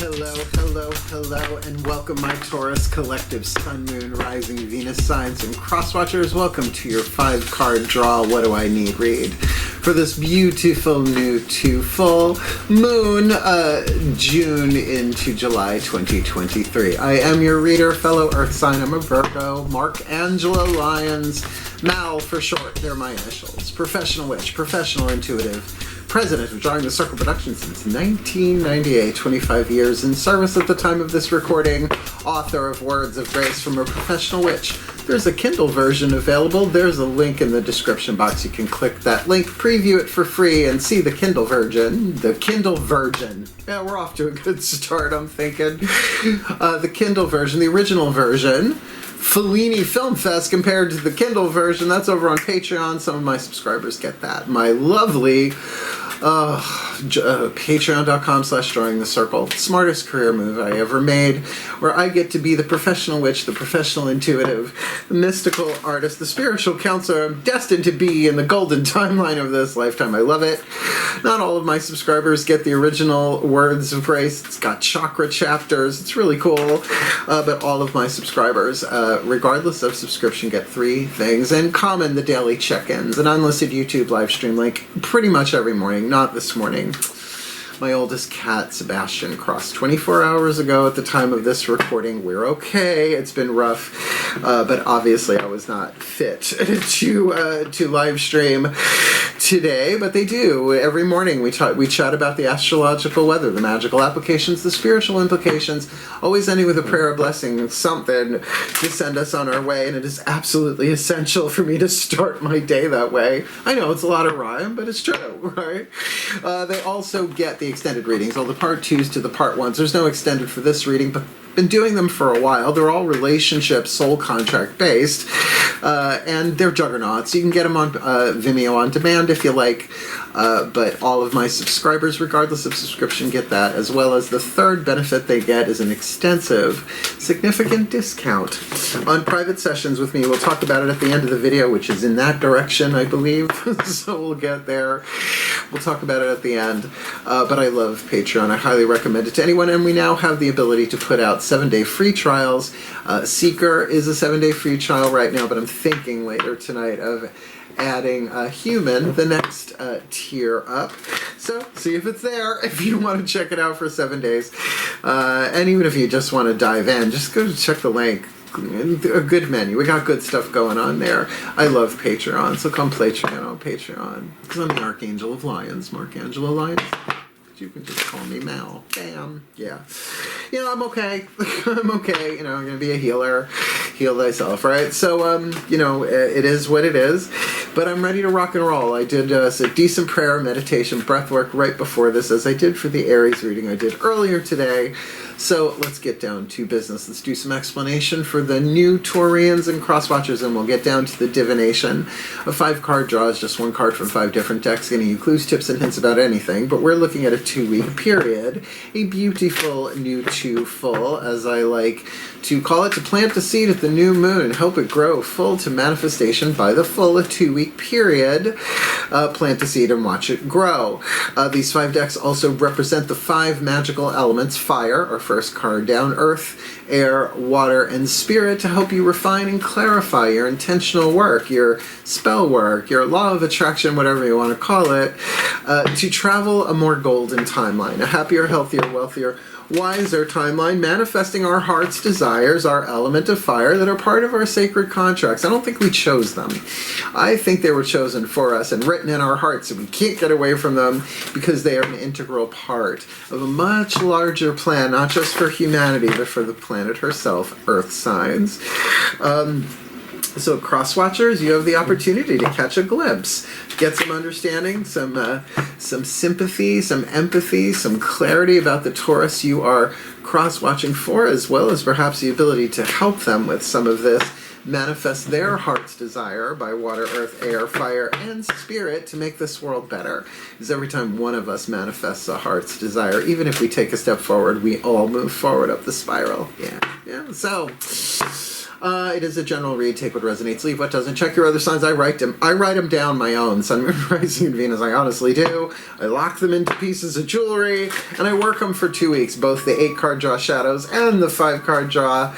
Hello, hello, hello, and welcome my Taurus collective Sun, Moon, Rising, Venus signs, and crosswatchers. Welcome to your 5-card draw, What Do I Need read for this beautiful new full moon, June into July 2023. I am your reader, fellow Earth sign. I'm a Virgo, Angelo, Lyons, Mal for short. They're my initials. Professional witch, professional intuitive. President of Drawing the Circle Productions since 1998, 25 years in service at the time of this recording, author of Words of Grace from a Professional Witch. There's a Kindle version available. There's a link in the description box. You can click that link, preview it for free, and see the Kindle version. The Kindle version. Yeah, we're off to a good start, I'm thinking. The Kindle version, the original version. Fellini Film Fest compared to the Kindle version. That's over on Patreon. Some of my subscribers get that. My lovely patreon.com/drawing the circle. Smartest career move I ever made, where I get to be the professional witch, the professional intuitive, the mystical artist, the spiritual counselor I'm destined to be in the golden timeline of this lifetime. I love it. Not all of my subscribers get the original Words of Grace. It's got chakra chapters. It's really cool. But all of my subscribers, regardless of subscription, get 3 things in common: the daily check-ins, an unlisted YouTube live stream like pretty much every morning. Not this morning. My oldest cat, Sebastian, crossed 24 hours ago at the time of this recording. We're okay. It's been rough, but obviously I was not fit to live stream today, but they do. Every morning we chat about the astrological weather, the magical applications, the spiritual implications, always ending with a prayer, a blessing, something to send us on our way, and it is absolutely essential for me to start my day that way. I know it's a lot of rhyme, but it's true, right? They also get the extended readings, all the part 2s to the part 1s. There's no extended for this reading, but been doing them for a while. They're all relationship, soul contract based, and they're juggernauts. You can get them on Vimeo on demand if you like, but all of my subscribers, regardless of subscription, get that, as well as the third benefit they get is an extensive, significant discount on private sessions with me. We'll talk about it at the end of the video, which is in that direction, I believe, so we'll get there. We'll talk about it at the end, but I love Patreon. I highly recommend it to anyone, and we now have the ability to put out 7-day free trials. Seeker is a 7-day free trial right now, but I'm thinking later tonight of adding Human, the next tier up. So see if it's there if you want to check it out for 7 days. And even if you just want to dive in, just go check the link. A good menu. We got good stuff going on there. I love Patreon, so come play on Patreon. Because I'm the Archangel of Lyons, Angelo Lyons. You can just call me Mal. Bam. Yeah. You know, I'm okay. I'm okay. You know, I'm going to be a healer. Heal thyself, right? So, you know, it is what it is. But I'm ready to rock and roll. I did a decent prayer, meditation, breath work right before this, as I did for the Aries reading I did earlier today. So let's get down to business. Let's do some explanation for the new Taurians and crosswatchers, and we'll get down to the divination. A 5-card draw is just 1 card from 5 different decks, giving you clues, tips, and hints about anything. But we're looking at a 2-week period. A beautiful new full, as I like to call it, to plant the seed at the new moon and help it grow full to manifestation by the full. A 2-week period. Plant the seed and watch it grow. These 5 decks also represent the 5 magical elements: fire, our first card down, earth, air, water, and spirit, to help you refine and clarify your intentional work, your spell work, your law of attraction, whatever you want to call it, to travel a more golden timeline, a happier, healthier, wealthier, wiser timeline, manifesting our heart's desires, our element of fire, that are part of our sacred contracts. I don't think we chose them. I think they were chosen for us and written in our hearts, and we can't get away from them because they are an integral part of a much larger plan, not just for humanity, but for the planet herself, Earth signs. So crosswatchers, you have the opportunity to catch a glimpse, get some understanding, some sympathy, some empathy, some clarity about the Taurus you are cross-watching for, as well as perhaps the ability to help them with some of this, manifest their heart's desire by water, earth, air, fire, and spirit to make this world better. Because every time one of us manifests a heart's desire, even if we take a step forward, we all move forward up the spiral. Yeah. So It is a general read. Take what resonates, leave what doesn't. Check your other signs. I write them down my own. Sun, Moon, Rising, and Venus. I honestly do. I lock them into pieces of jewelry, and I work them for 2 weeks. Both the 8-card draw shadows and the 5-card draw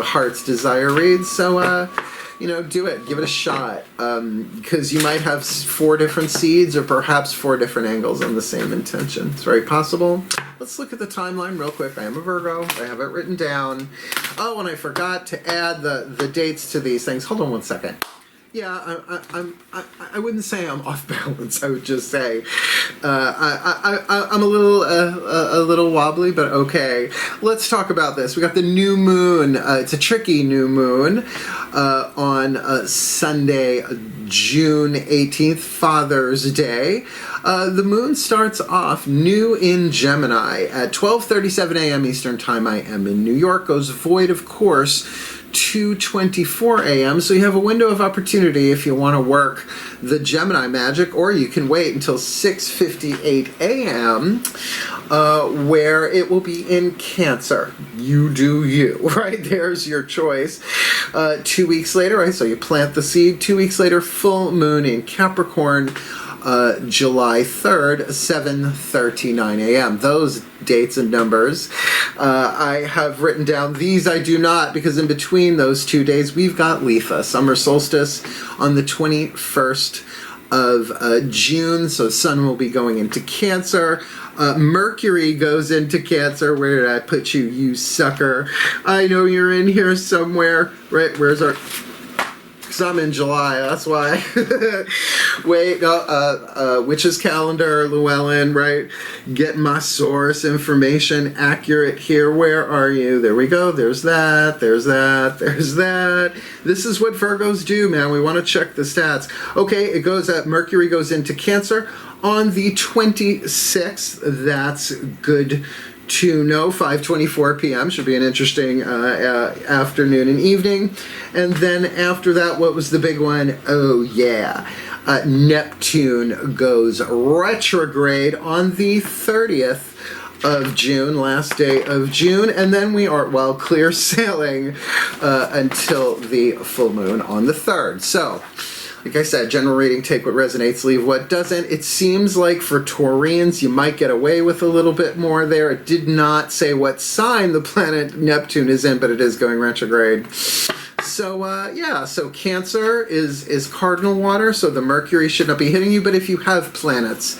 heart's desire reads. So, you know, do it. Give it a shot. Because you might have 4 different seeds or perhaps 4 different angles on the same intention. It's very possible. Let's look at the timeline real quick. I am a Virgo. I have it written down. Oh, and I forgot to add the dates to these things. Hold on one second. Yeah, I wouldn't say I'm off balance. I would just say I'm a little wobbly, but okay. Let's talk about this. We got the new moon. It's a tricky new moon on Sunday, June 18th, Father's Day. The moon starts off new in Gemini at 12:37 a.m. Eastern Time. I am in New York. Goes void, of course, 2:24 a.m. So you have a window of opportunity if you want to work the Gemini magic, or you can wait until 6:58 a.m. Where it will be in Cancer. You do you, right? There's your choice. 2 weeks later, right? So you plant the seed. 2 weeks later, full moon in Capricorn. July 3rd, 7:39 a.m. Those dates and numbers I have written down. These I do not, because in between those 2 days we've got Litha, summer solstice, on the 21st of June. So Sun will be going into Cancer. Mercury goes into Cancer. Where did I put you, you sucker? I know you're in here somewhere. Right, where's our... Because I'm in July, that's why. Wait, no, Witch's Calendar, Llewellyn, right? Get my source information accurate here. Where are you? There we go. There's that. There's that. There's that. This is what Virgos do, man. We want to check the stats. Okay, it goes at Mercury goes into Cancer on the 26th. That's good to know. 5:24 p.m. should be an interesting afternoon and evening. And then after that, what was the big one? Oh yeah, Neptune goes retrograde on the 30th of June, last day of June, and then we are, well, clear sailing until the full moon on the 3rd. So, like I said, general reading, take what resonates, leave what doesn't. It seems like for Taurians, you might get away with a little bit more there. It did not say what sign the planet Neptune is in, but it is going retrograde. So, yeah, so Cancer is cardinal water, so the Mercury should not be hitting you, but if you have planets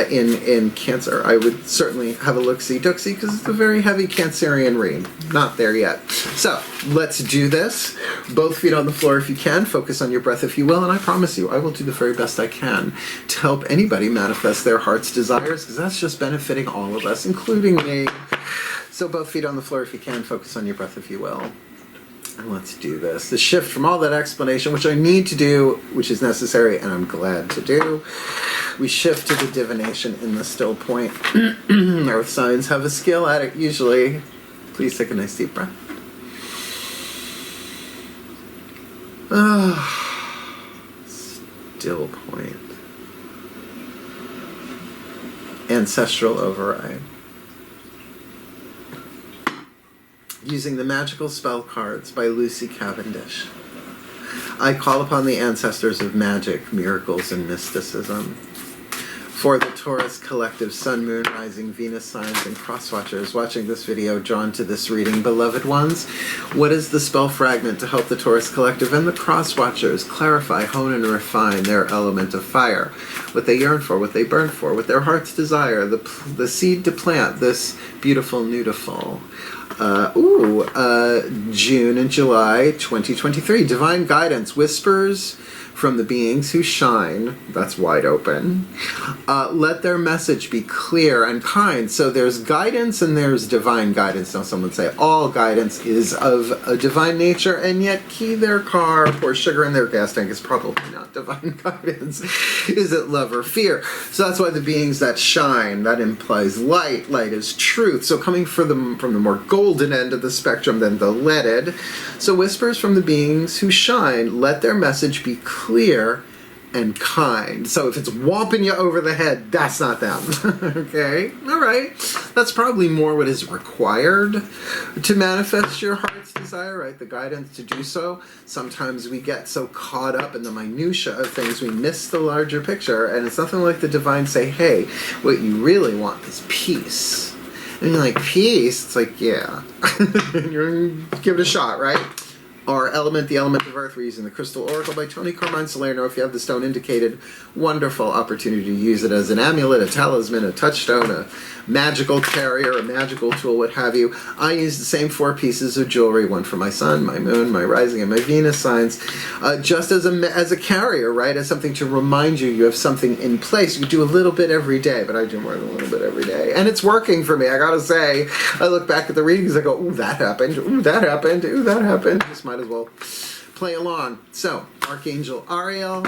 in Cancer, I would certainly have a look-see-dooksy, because it's a very heavy Cancerian read. Not there yet. So, let's do this. Both feet on the floor if you can. Focus on your breath if you will, and I promise you, I will do the very best I can to help anybody manifest their heart's desires, because that's just benefiting all of us, including me. So, both feet on the floor if you can. Focus on your breath if you will. And let's do this. The shift from all that explanation, which I need to do, which is necessary, and I'm glad to do. We shift to the divination in the still point. Earth signs have a skill at it, usually. Please take a nice deep breath. Still point. Ancestral override. Using the magical spell cards by Lucy Cavendish. I call upon the ancestors of magic, miracles, and mysticism. For the Taurus collective, Sun, Moon, Rising, Venus signs, and cross-watchers watching this video drawn to this reading, beloved ones, what is the spell fragment to help the Taurus collective and the cross-watchers clarify, hone, and refine their element of fire? What they yearn for, what they burn for, what their hearts desire, the seed to plant this beautiful nudiful. June and July 2023. Divine guidance, whispers from the beings who shine. That's wide open. Let their message be clear and kind. So there's guidance and there's divine guidance. Now some would say all guidance is of a divine nature, and yet key their car, pour sugar in their gas tank is probably not divine guidance. Is it love or fear? So that's why the beings that shine, that implies light. Light is truth. So coming from the more golden end of the spectrum than the leaded. So whispers from the beings who shine, let their message be clear and kind. So if it's whomping you over the head, that's not them. Okay? All right. That's probably more what is required to manifest your heart's desire, right? The guidance to do so. Sometimes we get so caught up in the minutia of things, we miss the larger picture, and it's nothing like the divine say, hey, what you really want is peace. And you're like, peace? It's like, yeah. And you're give it a shot, right? Our element, the element of earth, we're using the Crystal Oracle by Tony Carmine Salerno. If you have the stone indicated, wonderful opportunity to use it as an amulet, a talisman, a touchstone, a magical carrier, a magical tool, what have you. I use the same 4 pieces of jewelry, one for my sun, my moon, my rising, and my Venus signs, just as a carrier, right? As something to remind you you have something in place. You do a little bit every day, but I do more than a little bit every day. And it's working for me, I gotta say. I look back at the readings, I go, ooh, that happened, ooh, that happened, ooh, that happened. Just might as well play along. So, Archangel Ariel,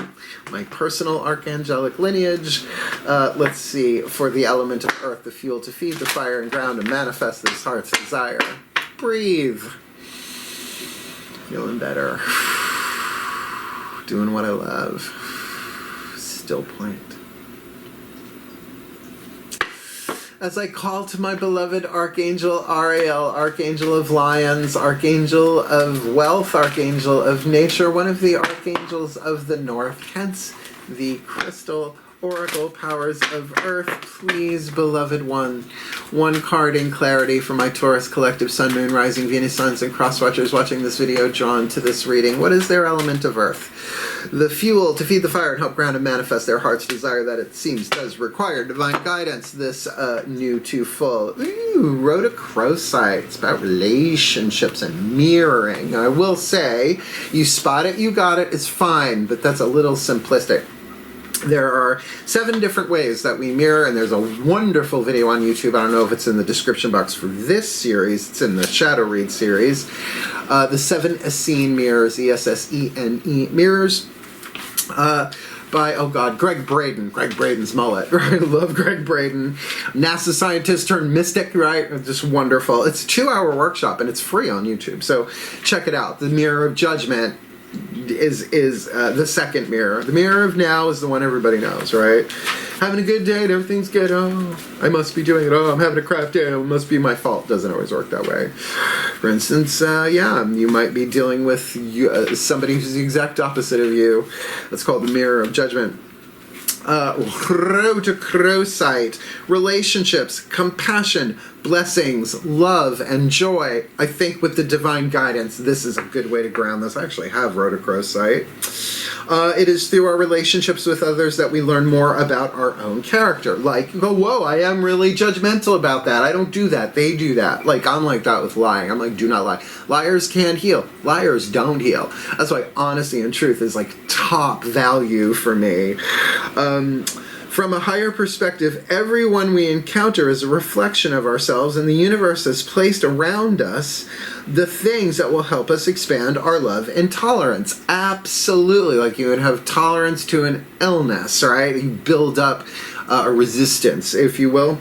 my personal archangelic lineage. Let's see, for the element of earth, the fuel to feed the fire and ground and manifest this heart's desire. Breathe. Feeling better. Doing what I love. Still point. As I call to my beloved Archangel Ariel, Archangel of Lyons, Archangel of Wealth, Archangel of Nature, one of the Archangels of the North, hence the Crystal Oracle powers of Earth, please, beloved one card in clarity for my Taurus collective Sun, Moon, Rising, Venus, Suns, and Cross-Watchers watching this video drawn to this reading. What is their element of Earth? The fuel to feed the fire and help ground and manifest their heart's desire that it seems does require divine guidance. This new to full. Ooh, rhodochrosite. It's about relationships and mirroring. I will say, you spot it, you got it, it's fine, but that's a little simplistic. There are 7 different ways that we mirror, and there's a wonderful video on YouTube. I don't know if it's in the description box for this series. It's in the Shadow Read series. The 7 Essene mirrors, E-S-S-E-N-E mirrors, by, oh God, Greg Braden. Greg Braden's mullet, right? I love Greg Braden. NASA scientist turned mystic, right? Just wonderful. It's a 2-hour workshop, and it's free on YouTube, so check it out. The Mirror of Judgment is the second mirror. The mirror of now is the one everybody knows, right? Having a good day and everything's good. Oh, I must be doing it. Oh, I'm having a crap day. It must be my fault. Doesn't always work that way. For instance, yeah, you might be dealing with somebody who's the exact opposite of you. That's called the mirror of judgment. Rhodochrosite, relationships, compassion, blessings, love, and joy. I think with the divine guidance, this is a good way to ground this. I actually have rhodochrosite. It is through our relationships with others that we learn more about our own character. Like, go, whoa, I am really judgmental about that. I don't do that. They do that. Like, I'm like that with lying. I'm like, do not lie. Liars can't heal. Liars don't heal. That's why honesty and truth is like top value for me. From a higher perspective, everyone we encounter is a reflection of ourselves, and the universe has placed around us the things that will help us expand our love and tolerance. Absolutely. Like you would have tolerance to an illness, right? You build up a resistance, if you will.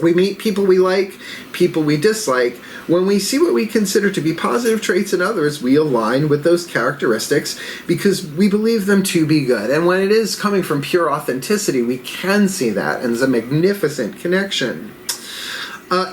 We meet people we like, people we dislike. When we see what we consider to be positive traits in others, we align with those characteristics because we believe them to be good. And when it is coming from pure authenticity, we can see that, and there's a magnificent connection.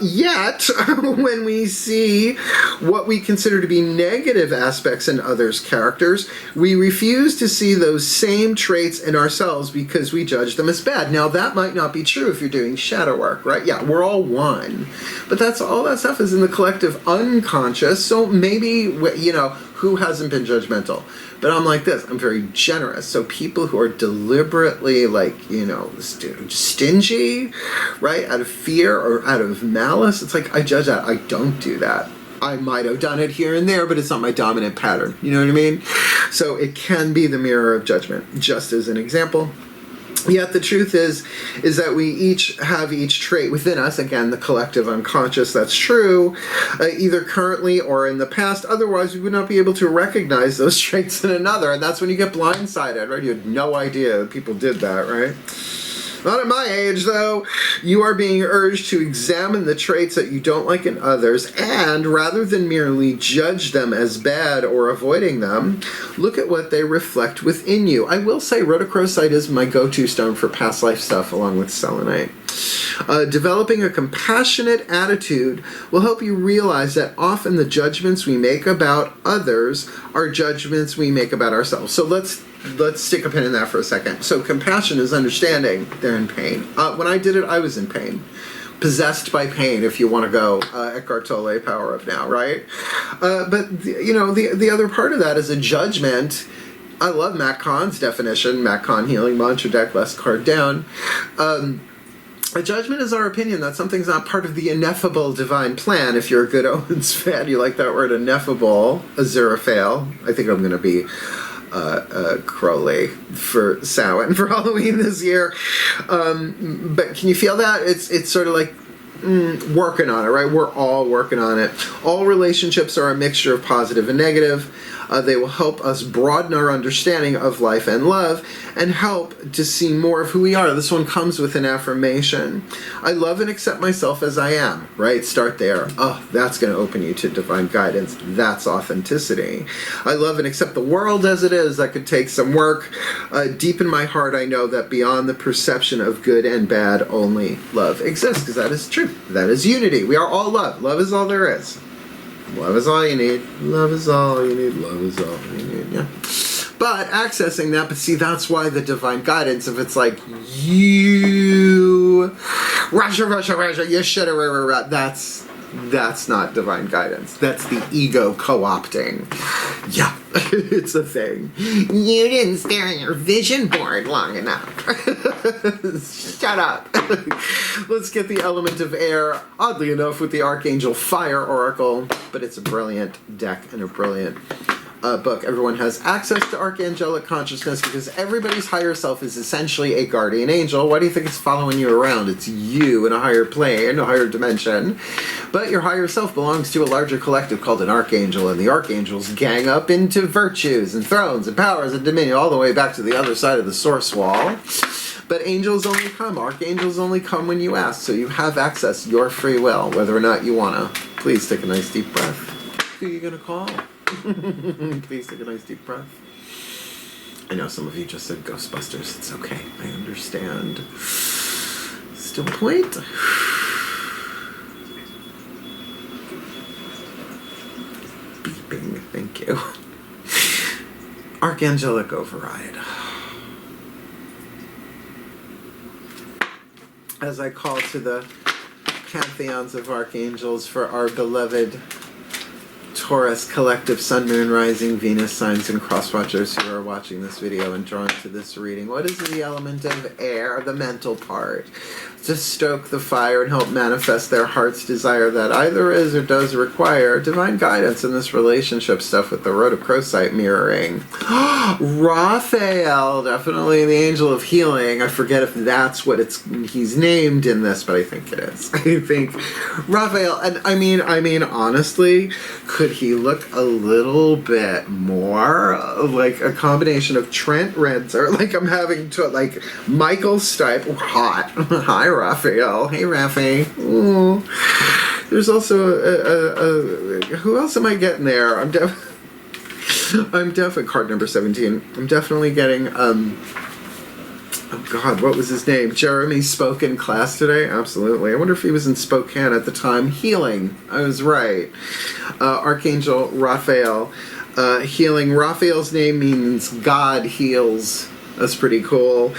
Yet, when we see what we consider to be negative aspects in others' characters, we refuse to see those same traits in ourselves because we judge them as bad. Now, that might not be true if you're doing shadow work, right? Yeah, we're all one. But that's all that stuff is in the collective unconscious, so maybe, you know, who hasn't been judgmental? But I'm like this, I'm very generous. So people who are deliberately like, you know, stingy, right, out of fear or out of malice, it's like, I judge that. I don't do that. I might have done it here and there, but it's not my dominant pattern. You know what I mean? So it can be the mirror of judgment, just as an example. Yet the truth is that we each have each trait within us, again, the collective unconscious, that's true, either currently or in the past. Otherwise, we would not be able to recognize those traits in another, and that's when you get blindsided, right? You had no idea people did that, right? Not at my age, though. You are being urged to examine the traits that you don't like in others, and rather than merely judge them as bad or avoiding them, look at what they reflect within you. I will say rhodochrosite is my go-to stone for past life stuff, along with selenite. Developing a compassionate attitude will help you realize that often the judgments we make about others are judgments we make about ourselves. So let's stick a pin in that for a second. So compassion is understanding they're in pain. When I did it, I was in pain. Possessed by pain, if you want to go Eckhart Tolle, Power of Now, right? But the other part of that is a judgment. I love Matt Kahn's definition, Matt Kahn Healing Mantra Deck, last card down. A judgment is our opinion that something's not part of the ineffable divine plan. If you're a good Owens fan, you like that word ineffable, Aziraphale. I think I'm going to be Crowley for Samhain for Halloween this year. But can you feel that? It's sort of like working on it, right? We're all working on it. All relationships are a mixture of positive and negative. They will help us broaden our understanding of life and love and help to see more of who we are. This one comes with an affirmation. I love and accept myself as I am, right? Start there. Oh, that's going to open you to divine guidance. That's authenticity. I love and accept the world as it is. That could take some work. Deep in my heart, I know that beyond the perception of good and bad, only love exists, because that is true. That is unity. We are all love. Love is all there is. Love is all you need. Love is all you need. Love is all you need. Yeah. But accessing that, but see, that's why the divine guidance, if it's like, you, Russia, you should have, that's not divine guidance. That's the ego co-opting. Yeah, it's a thing. You didn't stare at your vision board long enough. Shut up. Let's get the element of air, oddly enough, with the Archangel Fire Oracle, but it's a brilliant deck and a brilliant book. Everyone has access to archangelic consciousness because everybody's higher self is essentially a guardian angel. Why do you think it's following you around? It's you in a higher plane, a higher dimension. But your higher self belongs to a larger collective called an archangel, and the archangels gang up into virtues and thrones and powers and dominion all the way back to the other side of the source wall. But angels only come, archangels only come when you ask, so you have access, your free will, whether or not you wanna. Please take a nice deep breath. Who are you gonna call? Please take a nice deep breath. I know some of you just said Ghostbusters. It's okay. I understand. Still point. Beeping. Thank you. Archangelic override. As I call to the pantheons of archangels for our beloved Taurus collective sun, moon, rising, Venus signs and cross-watchers who are watching this video and drawn to this reading. What is the element of air, the mental part? To stoke the fire and help manifest their heart's desire that either is or does require divine guidance in this relationship stuff with the rhodochrosite mirroring. Raphael, definitely the angel of healing. I forget if that's what he's named in this, but I think it is. I think Raphael, and I mean honestly, could he look a little bit more like a combination of Trent Reznor, like I'm having to, like Michael Stipe, hot. Hi Raphael. Hey Rafi. Ooh. There's also who else am I getting there? I'm definitely card number 17. I'm definitely getting oh God, what was his name? Jeremy spoke in class today? Absolutely. I wonder if he was in Spokane at the time. Healing. I was right. Archangel Raphael. Healing. Raphael's name means God heals. That's pretty cool.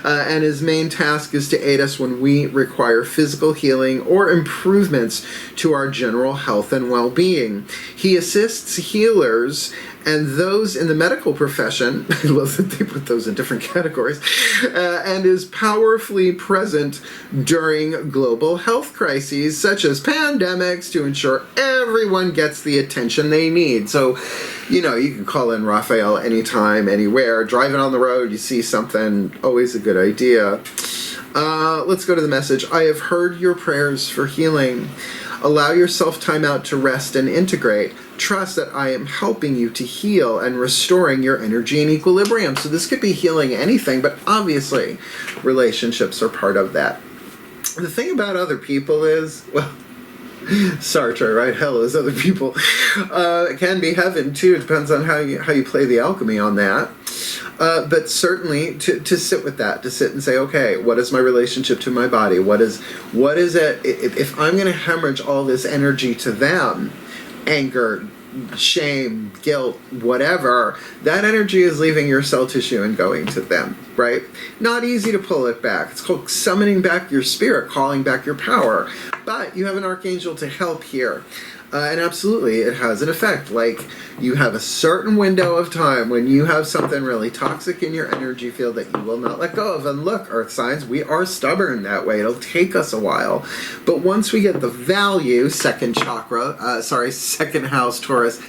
And his main task is to aid us when we require physical healing or improvements to our general health and well-being. He assists healers and those in the medical profession, I love that they put those in different categories, and is powerfully present during global health crises such as pandemics to ensure everyone gets the attention they need. So, you know, you can call in Raphael anytime, anywhere. Driving on the road, you see something, always a good idea. Let's go to the message. I have heard your prayers for healing. Allow yourself time out to rest and integrate. Trust that I am helping you to heal and restoring your energy and equilibrium. So this could be healing anything, but obviously relationships are part of that. The thing about other people is, well, Sartre, right? Hell is other people. It can be heaven too. It depends on how you play the alchemy on that. But certainly to sit with that, to sit and say, okay, what is my relationship to my body? What is it? If I'm going to hemorrhage all this energy to them, anger, shame, guilt, whatever, that energy is leaving your cell tissue and going to them, right? Not easy to pull it back. It's called summoning back your spirit, calling back your power. But you have an archangel to help here. And absolutely, it has an effect. Like, you have a certain window of time when you have something really toxic in your energy field that you will not let go of. And look, earth signs, we are stubborn that way. It'll take us a while. But once we get the value, second house, Taurus,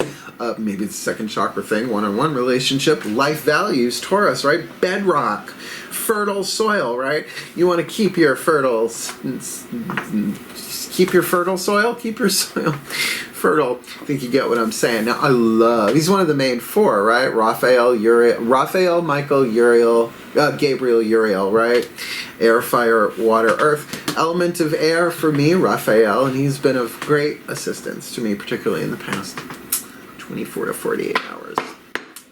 maybe it's second chakra thing, one-on-one relationship, life values, Taurus, right? Bedrock, fertile soil, right? You want to keep your fertile soil, keep your soil fertile. I think you get what I'm saying. Now, he's one of the main four, right? Raphael, Michael, Uriel, Gabriel, Uriel, right? Air, fire, water, earth. Element of air for me, Raphael, and he's been of great assistance to me, particularly in the past 24 to 48 hours.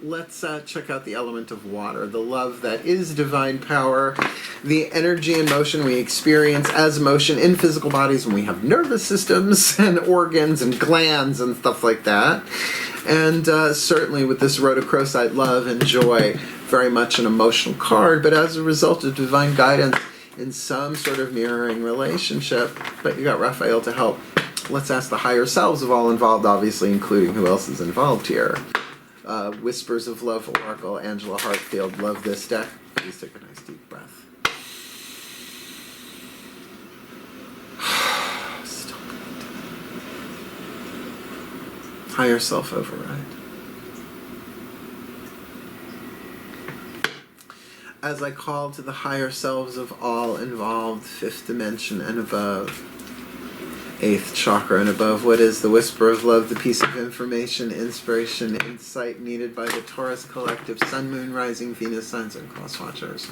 Let's check out the element of water, the love that is divine power, the energy and motion we experience as motion in physical bodies when we have nervous systems and organs and glands and stuff like that. And certainly with this rhodochrosite, love and joy, very much an emotional card, but as a result of divine guidance in some sort of mirroring relationship. But you got Raphael to help. Let's ask the higher selves of all involved, obviously, including who else is involved here. Whispers of Love Oracle, Angelo Hartfield. Love this deck. Please take a nice deep breath. Still good. Higher self override. As I call to the higher selves of all involved, fifth dimension and above, eighth chakra and above, what is the whisper of love, the piece of information, inspiration, insight needed by the Taurus collective, Sun, Moon, Rising, Venus, signs, and cross watchers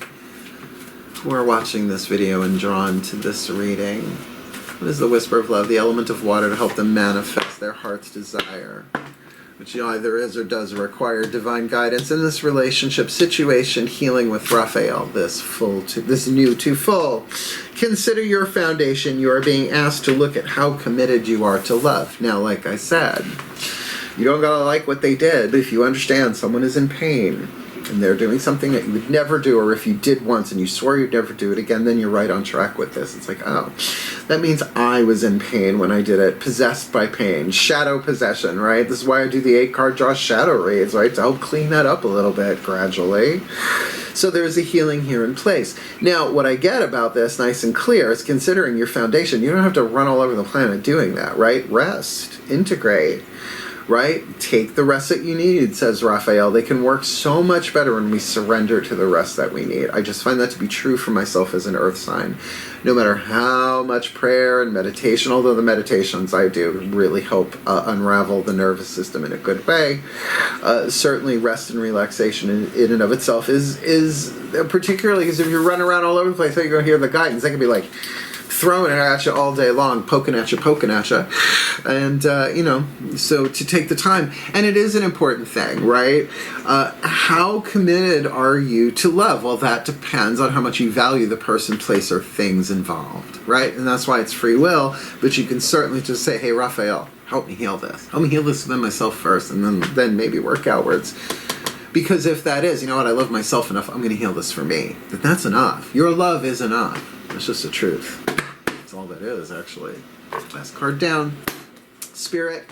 who are watching this video and drawn to this reading? What is the whisper of love, the element of water to help them manifest their heart's desire, which either is or does require divine guidance in this relationship situation, healing with Raphael, this new to full. Consider your foundation. You are being asked to look at how committed you are to love. Now, like I said, you don't gotta like what they did, but if you understand someone is in pain and they're doing something that you would never do, or if you did once and you swore you'd never do it again, then you're right on track with this. It's like, oh, that means I was in pain when I did it, possessed by pain, shadow possession, right? This is why I do the 8-card draw shadow reads, right? To help clean that up a little bit gradually. So there's a healing here in place. Now, what I get about this, nice and clear, is considering your foundation. You don't have to run all over the planet doing that, right? Rest, integrate, right? Take the rest that you need, says Raphael. They can work so much better when we surrender to the rest that we need. I just find that to be true for myself as an earth sign. No matter how much prayer and meditation, although the meditations I do really help unravel the nervous system in a good way, certainly rest and relaxation in and of itself is particularly because if you're running around all over the place, how you going to hear the guidance? They can be like throwing it at you all day long, poking at you. And, so to take the time. And it is an important thing, right? How committed are you to love? Well, that depends on how much you value the person, place, or things involved, right? And that's why it's free will. But you can certainly just say, hey, Raphael, help me heal this. Help me heal this within myself first, and then maybe work outwards. Because if that is, you know what, I love myself enough, I'm going to heal this for me. That's enough. Your love is enough. That's just the truth. That's all that is, actually. Last card down. Spirit.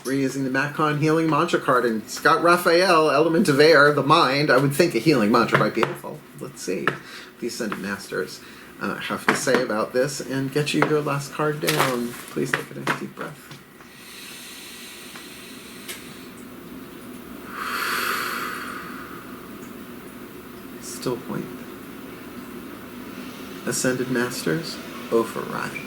We're using the Macon Healing Mantra card, and it's got Raphael, element of air, the mind. I would think a healing mantra might be helpful. Let's see what the Ascended Masters have to say about this, and get you your last card down. Please take a nice deep breath. Still point. Ascended Masters, override.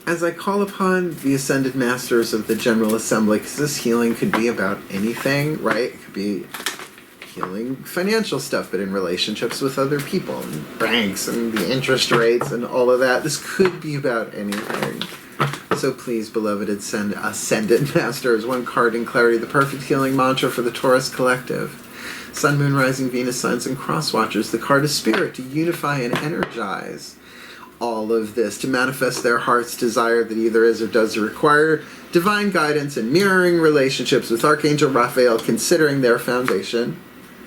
As I call upon the Ascended Masters of the General Assembly, because this healing could be about anything, right? It could be healing financial stuff, but in relationships with other people, and banks, and the interest rates, and all of that. This could be about anything. So please, beloved Ascended Masters, one card in clarity, the perfect healing mantra for the Taurus collective. Sun, Moon, Rising, Venus, Signs, and Cross Watchers. The card is Spirit, to unify and energize all of this, to manifest their heart's desire that either is or does require divine guidance and mirroring relationships with Archangel Raphael, considering their foundation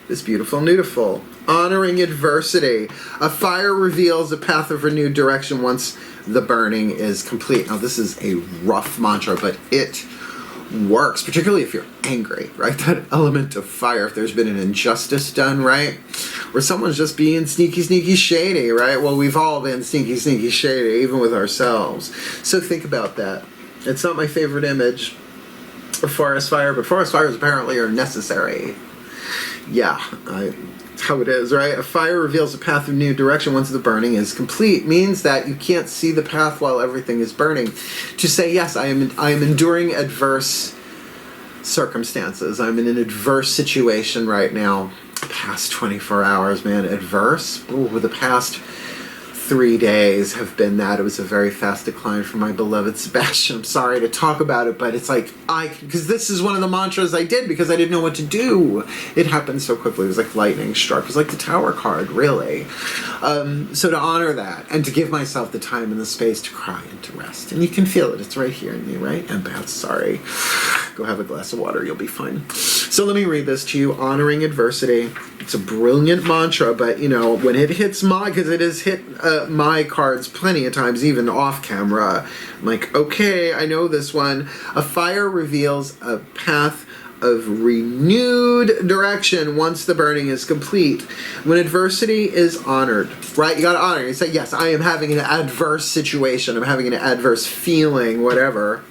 is beautiful, beautiful. Honoring adversity. A fire reveals a path of renewed direction once the burning is complete. Now, this is a rough mantra, but it works, particularly if you're angry, right? That element of fire, if there's been an injustice done, right? Or someone's just being sneaky, sneaky shady, right? Well, we've all been sneaky, sneaky shady, even with ourselves. So think about that. It's not my favorite image of forest fire, but forest fires apparently are necessary. Yeah, it's how it is, right? A fire reveals a path of new direction once the burning is complete. Means that you can't see the path while everything is burning. To say, yes, I am enduring adverse circumstances. I'm in an adverse situation right now. Past 24 hours, man, adverse? Ooh, the past 3 days have been that. It was a very fast decline for my beloved Sebastian. I'm sorry to talk about it, but it's like, because this is one of the mantras I did because I didn't know what to do. It happened so quickly. It was like lightning struck. It was like the Tower card, really. So to honor that and to give myself the time and the space to cry and to rest. And you can feel it. It's right here in me, right? Empath, sorry. Go have a glass of water. You'll be fine. So let me read this to you. Honoring adversity. It's a brilliant mantra, but, you know, when it hits because it has hit my cards plenty of times, even off camera. I'm like, okay, I know this one. A fire reveals a path of renewed direction once the burning is complete. When adversity is honored, right? You gotta honor it. You say, yes, I am having an adverse situation. I'm having an adverse feeling, whatever.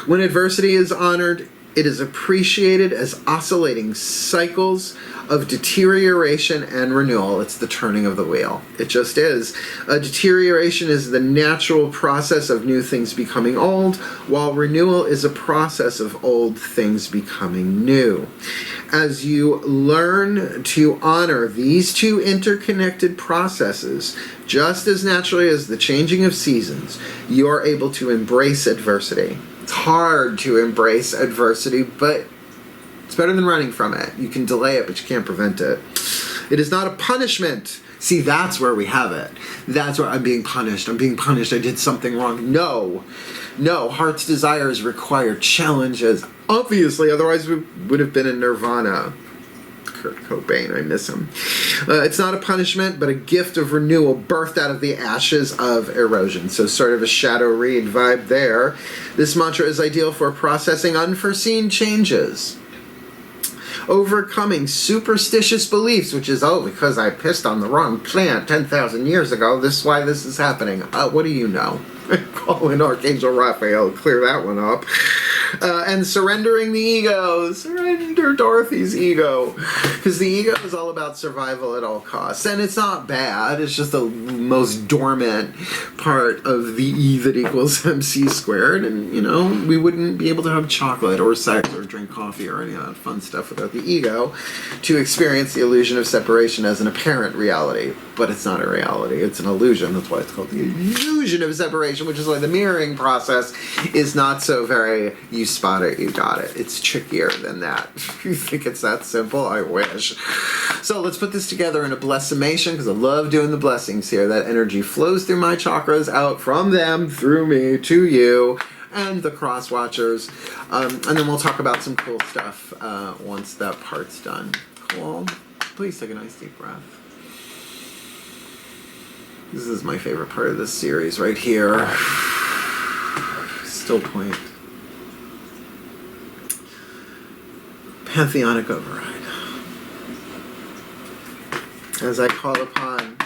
When adversity is honored, it is appreciated as oscillating cycles of deterioration and renewal. It's the turning of the wheel. It just is. Deterioration is the natural process of new things becoming old, while renewal is a process of old things becoming new. As you learn to honor these two interconnected processes, just as naturally as the changing of seasons, you are able to embrace adversity. It's hard to embrace adversity, but it's better than running from it. You can delay it, but you can't prevent it. It is not a punishment. See, that's where we have it. That's where I'm being punished. I'm being punished. I did something wrong. No. Heart's desires require challenges. Obviously, otherwise we would have been in nirvana. Kurt Cobain, I miss him. It's not a punishment, but a gift of renewal birthed out of the ashes of erosion. So sort of a shadow read vibe there. This mantra is ideal for processing unforeseen changes. Overcoming superstitious beliefs, which is, because I pissed on the wrong plant 10,000 years ago, this is why this is happening. What do you know? Call in Archangel Raphael, clear that one up. And surrendering the ego. Surrender Dorothy's ego. Because the ego is all about survival at all costs. And it's not bad. It's just the most dormant part of the E that equals MC squared. And, we wouldn't be able to have chocolate or sex or drink coffee or any of that fun stuff without the ego to experience the illusion of separation as an apparent reality. But it's not a reality. It's an illusion. That's why it's called the illusion of separation, which is why the mirroring process is not so very, you spot it, you got it. It's trickier than that. You think it's that simple? I wish. So let's put this together in a blessimation, because I love doing the blessings here. That energy flows through my chakras, out from them, through me, to you, and the cross watchers. And then we'll talk about some cool stuff once that part's done. Cool. Please take a nice deep breath. This is my favorite part of this series right here. Still point. Pantheonic override. As I call upon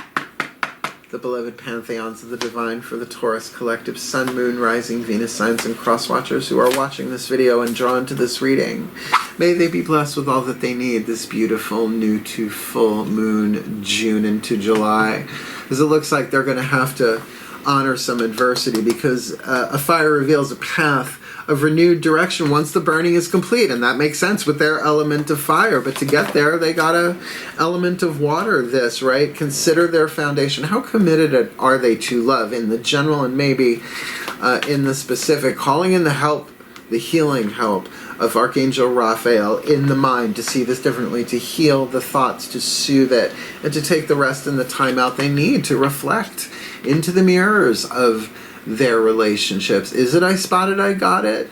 the beloved pantheons of the divine for the Taurus collective, Sun, Moon, Rising, Venus signs, and cross-watchers who are watching this video and drawn to this reading. May they be blessed with all that they need this beautiful new to full moon June into July, because it looks like they're going to have to honor some adversity, because a fire reveals a path of renewed direction once the burning is complete, and that makes sense with their element of fire. But to get there, they got a element of water. This, right? Consider their foundation. How committed are they to love in the general and maybe in the specific? Calling in the help, the healing help of Archangel Raphael in the mind to see this differently, to heal the thoughts, to soothe it, and to take the rest and the time out they need to reflect into the mirrors of their relationships. Is it I spotted, I got it?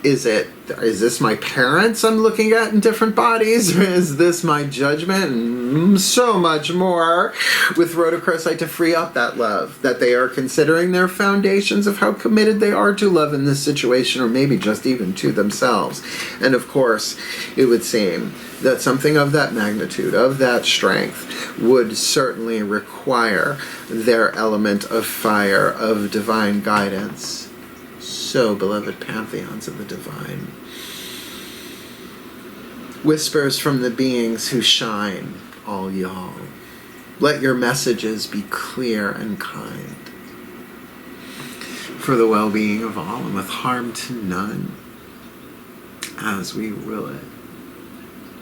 Is this my parents I'm looking at in different bodies? Or is this my judgment? And so much more with Rhodochrosite to free up that love, that they are considering their foundations of how committed they are to love in this situation, or maybe just even to themselves. And of course, it would seem that something of that magnitude, of that strength, would certainly require their element of fire, of divine guidance. So, beloved pantheons of the divine, whispers from the beings who shine, all y'all, let your messages be clear and kind, for the well-being of all and with harm to none, as we will it.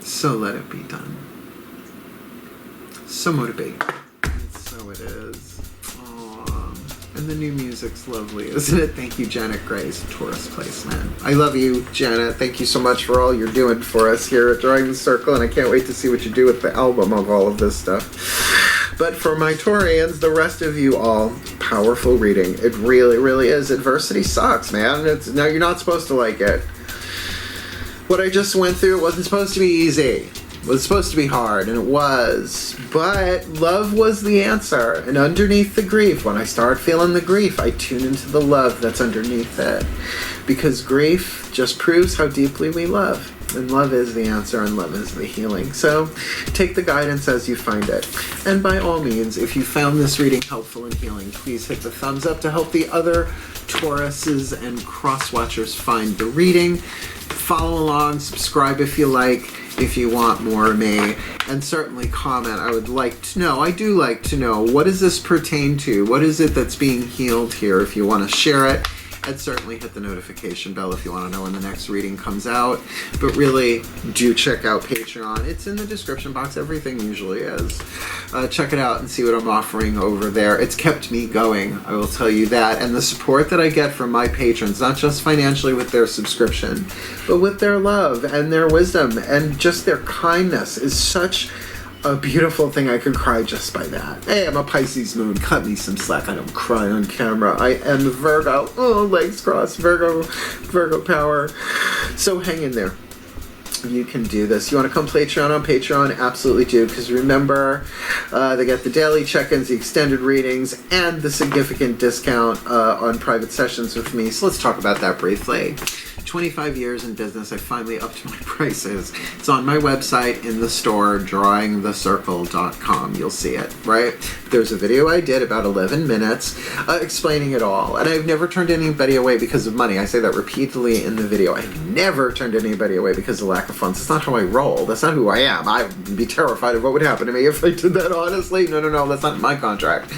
So let it be done. So motivate. And so it is. Aww. And the new music's lovely, isn't it? Thank you, Janet Grace, Taurus Placement. I love you, Janet. Thank you so much for all you're doing for us here at Drawing the Circle, and I can't wait to see what you do with the album of all of this stuff. But for my Taurians, the rest of you all, powerful reading. It really, really is. Adversity sucks, man. No, you're not supposed to like it. What I just went through, it wasn't supposed to be easy. It was supposed to be hard, and it was. But love was the answer. And underneath the grief, when I start feeling the grief, I tune into the love that's underneath it. Because grief just proves how deeply we love. And love is the answer, and love is the healing. So take the guidance as you find it. And by all means, if you found this reading helpful and healing, please hit the thumbs up to help the other Tauruses and cross-watchers find the reading. Follow along, subscribe if you like, if you want more of me, and certainly comment. I would like to know, I do like to know, what does this pertain to? What is it that's being healed here? If you want to share it, and certainly hit the notification bell if you want to know when the next reading comes out. But really, do check out Patreon. It's in the description box. Everything usually is. Check it out and see what I'm offering over there. It's kept me going, I will tell you that. And the support that I get from my patrons, not just financially with their subscription, but with their love and their wisdom and just their kindness, is such a beautiful thing. I could cry just by that. Hey, I'm a Pisces moon. Cut me some slack. I don't cry on camera. I am Virgo. Oh, legs crossed. Virgo power. So hang in there. You can do this. You want to come Patreon on Patreon? Absolutely do, because remember, they get the daily check-ins, the extended readings, and the significant discount on private sessions with me. So let's talk about that briefly. 25 years in business, I finally upped my prices. It's on my website in the store, drawingthecircle.com. You'll see it, right? There's a video I did about 11 minutes explaining it all. And I've never turned anybody away because of money. I say that repeatedly in the video. I've never turned anybody away because of lack of funds. That's not how I roll. That's not who I am. I'd be terrified of what would happen to me if I did that, honestly. No. That's not my contract.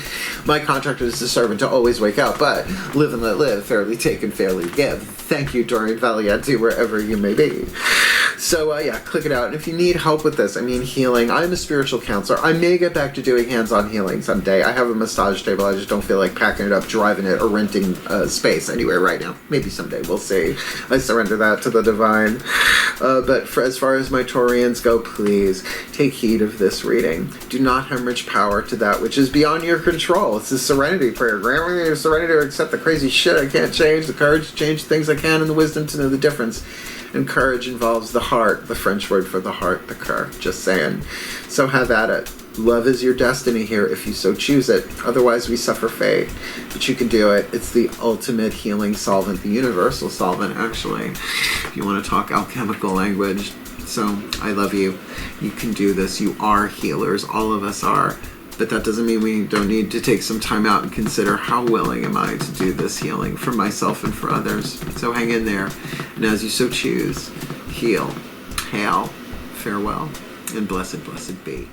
My contract is to serve and to always wake up, but live and let live, fairly take and fairly give. Thank you, Dorian Valiente, wherever you may be. So, yeah, click it out. And if you need help with this, I mean healing, I'm a spiritual counselor. I may get back to doing hands-on healing someday. I have a massage table. I just don't feel like packing it up, driving it, or renting space anywhere right now. Maybe someday. We'll see. I surrender that to the divine. But as far as my Taurians go, please take heed of this reading. Do not hemorrhage power to that which is beyond your control. It's the serenity prayer. Grant me the serenity to accept the crazy shit I can't change, the courage to change things I can, and the wisdom to know the difference. And courage involves the heart, the French word for the heart, the cœur. Just saying. So have at it. Love is your destiny here if you so choose it. Otherwise, we suffer fate. But you can do it. It's the ultimate healing solvent, the universal solvent, actually, if you want to talk alchemical language. So I love you. You can do this. You are healers. All of us are. But that doesn't mean we don't need to take some time out and consider how willing am I to do this healing for myself and for others. So hang in there, and as you so choose, heal, hail, farewell, and blessed, blessed be.